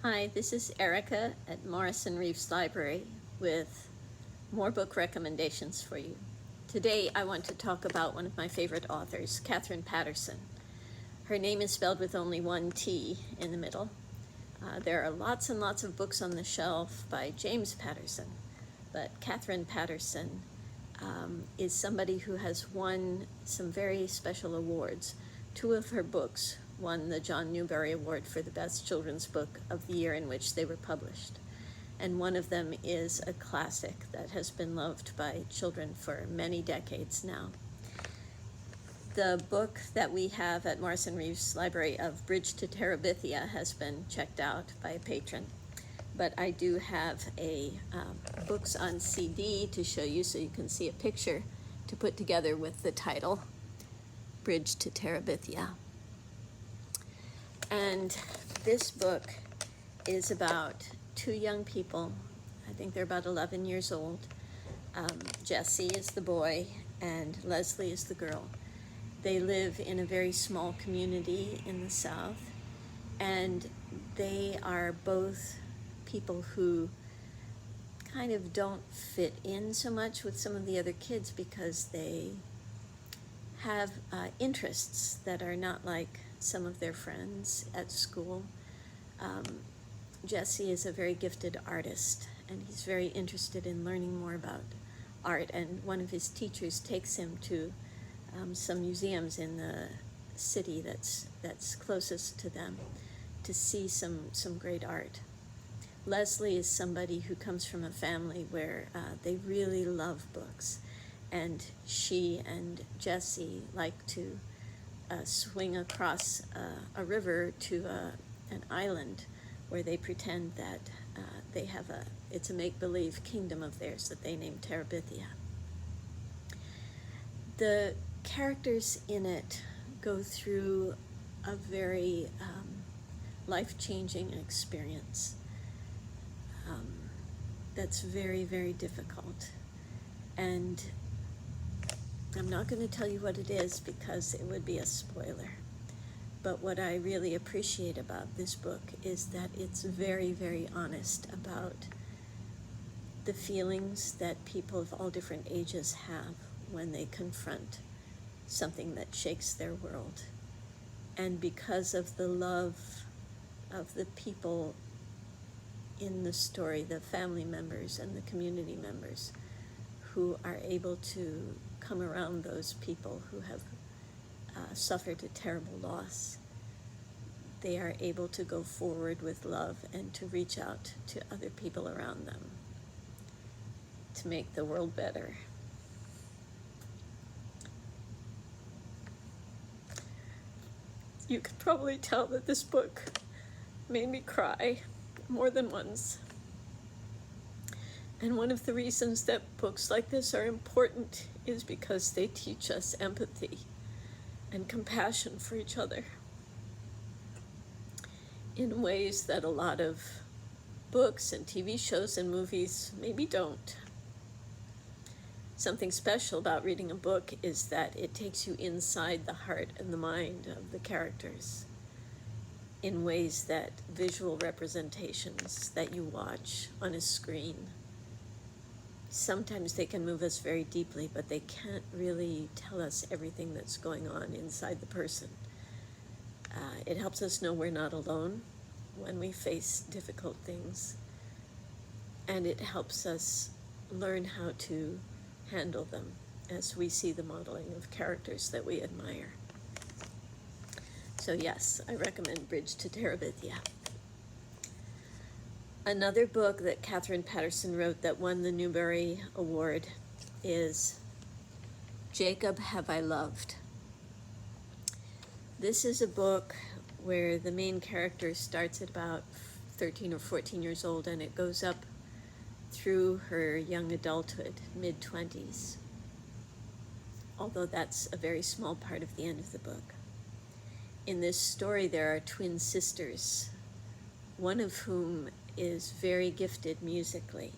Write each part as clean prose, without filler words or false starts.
Hi, this is Erica at Morrisson-Reeves Library with more book recommendations for you. Today I want to talk about one of my favorite authors, Katherine Paterson. Her name is spelled with only one T in the middle. There are lots and lots of books on the shelf by James Patterson, but Katherine Paterson is somebody who has won some very special awards. Two of her books won the John Newbery Award for the best children's book of the year in which they were published. And one of them is a classic that has been loved by children for many decades now. The book that we have at Morrisson-Reeves Library of Bridge to Terabithia has been checked out by a patron. But I do have a books on CD to show you so you can see a picture to put together with the title, Bridge to Terabithia. And this book is about two young people. I think they're about 11 years old. Jesse is the boy and Leslie is the girl. They live in a very small community in the South, and they are both people who kind of don't fit in so much with some of the other kids because they have interests that are not like some of their friends at school. Jesse is a very gifted artist, and he's very interested in learning more about art, and one of his teachers takes him to some museums in the city that's closest to them to see some great art. Leslie is somebody who comes from a family where they really love books, and she and Jesse like to swing across a river to an island where they pretend that they have it's a make-believe kingdom of theirs that they name Terabithia. The characters in it go through a very life-changing experience that's very, very difficult. And I'm not going to tell you what it is because it would be a spoiler. But what I really appreciate about this book is that it's very, very honest about the feelings that people of all different ages have when they confront something that shakes their world. And because of the love of the people in the story, the family members and the community members who are able to come around those people who have suffered a terrible loss, they are able to go forward with love and to reach out to other people around them to make the world better. You could probably tell that this book made me cry more than once. And one of the reasons that books like this are important is because they teach us empathy and compassion for each other in ways that a lot of books and TV shows and movies maybe don't. Something special about reading a book is that it takes you inside the heart and the mind of the characters in ways that visual representations that you watch on a screen, sometimes they can move us very deeply, but they can't really tell us everything that's going on inside the person. It helps us know we're not alone when we face difficult things, and it helps us learn how to handle them as we see the modeling of characters that we admire. So yes, I recommend Bridge to Terabithia. Another book that Katherine Paterson wrote that won the Newbery Award is Jacob Have I Loved. This is a book where the main character starts at about 13 or 14 years old, and it goes up through her young adulthood, mid-20s, although that's a very small part of the end of the book. In this story, there are twin sisters, one of whom is very gifted musically.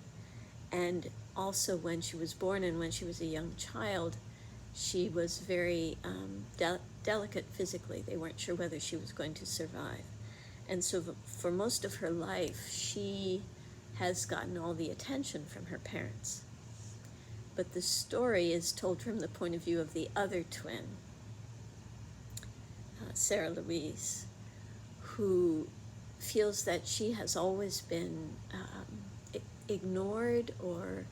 And also when she was born and when she was a young child, she was very delicate physically. They weren't sure whether she was going to survive. And so for most of her life, she has gotten all the attention from her parents. But the story is told from the point of view of the other twin, Sarah Louise, who feels that she has always been ignored or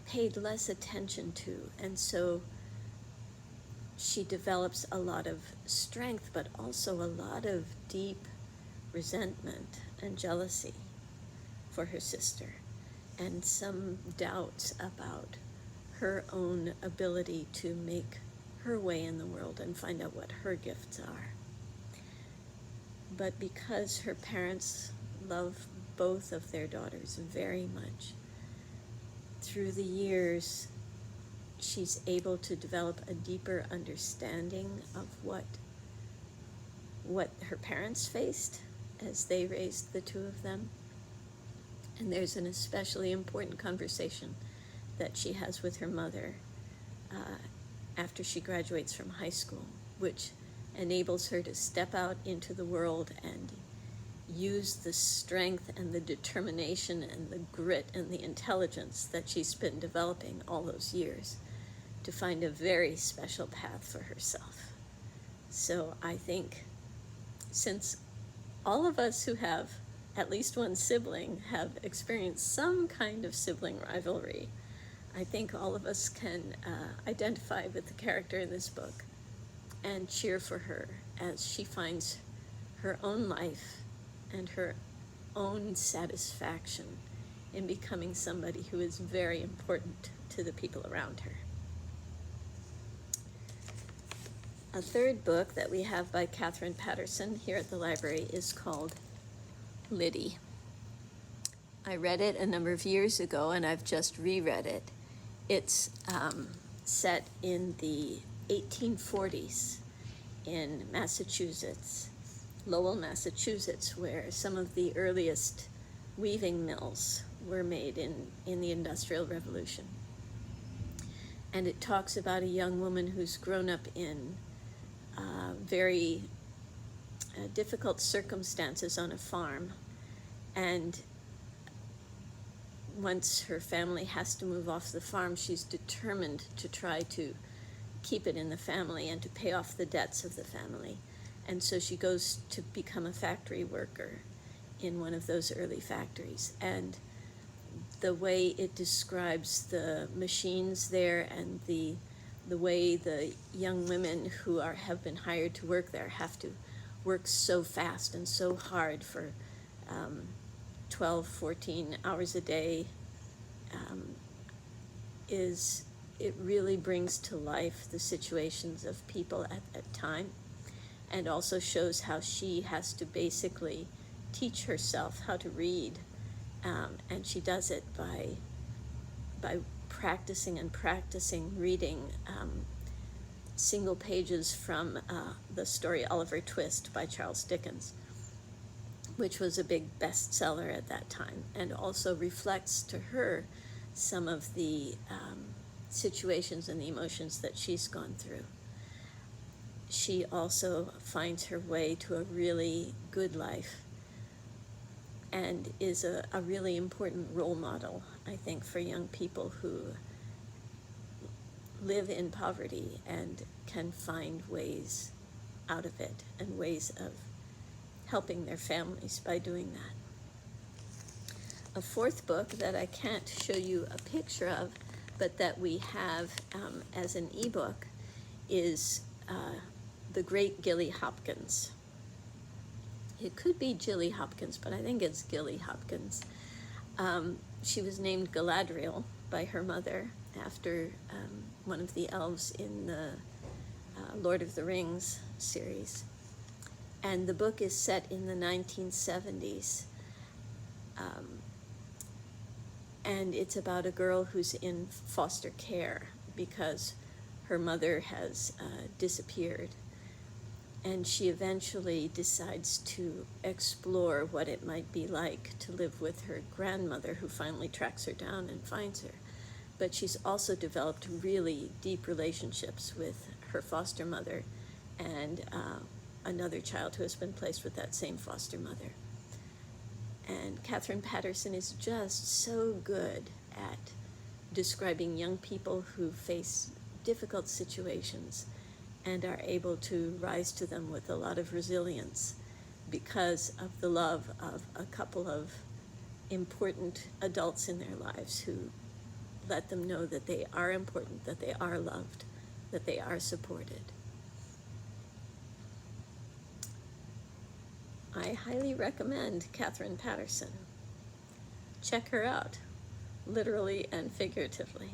paid less attention to. And so she develops a lot of strength, but also a lot of deep resentment and jealousy for her sister, and some doubts about her own ability to make her way in the world and find out what her gifts are. But because her parents love both of their daughters very much, through the years, she's able to develop a deeper understanding of what her parents faced as they raised the two of them. And there's an especially important conversation that she has with her mother after she graduates from high school, which enables her to step out into the world and use the strength and the determination and the grit and the intelligence that she's been developing all those years to find a very special path for herself. So I think, since all of us who have at least one sibling have experienced some kind of sibling rivalry, I think all of us can identify with the character in this book and cheer for her as she finds her own life and her own satisfaction in becoming somebody who is very important to the people around her. A third book that we have by Katherine Paterson here at the library is called Liddy. I read it a number of years ago, and I've just reread it. It's set in the 1840s in Massachusetts, Lowell, Massachusetts, where some of the earliest weaving mills were made in the Industrial Revolution. And it talks about a young woman who's grown up in very difficult circumstances on a farm, and once her family has to move off the farm, she's determined to try to keep it in the family and to pay off the debts of the family. And so she goes to become a factory worker in one of those early factories. And the way it describes the machines there and the way the young women who have been hired to work there have to work so fast and so hard for 12, 14 hours a day, it really brings to life the situations of people at that time, and also shows how she has to basically teach herself how to read, and she does it by practicing and practicing reading single pages from the story Oliver Twist by Charles Dickens, which was a big bestseller at that time, and also reflects to her some of the situations and the emotions that she's gone through. She also finds her way to a really good life and is a really important role model, I think, for young people who live in poverty and can find ways out of it and ways of helping their families by doing that. A fourth book that I can't show you a picture of, but that we have as an ebook, is The Great Gilly Hopkins. It could be Jilly Hopkins, but I think it's Gilly Hopkins. She was named Galadriel by her mother after one of the elves in the Lord of the Rings series. And the book is set in the 1970s. And it's about a girl who's in foster care because her mother has disappeared. And she eventually decides to explore what it might be like to live with her grandmother, who finally tracks her down and finds her. But she's also developed really deep relationships with her foster mother and another child who has been placed with that same foster mother. And Katherine Paterson is just so good at describing young people who face difficult situations and are able to rise to them with a lot of resilience because of the love of a couple of important adults in their lives who let them know that they are important, that they are loved, that they are supported. I highly recommend Katherine Paterson. Check her out, literally and figuratively.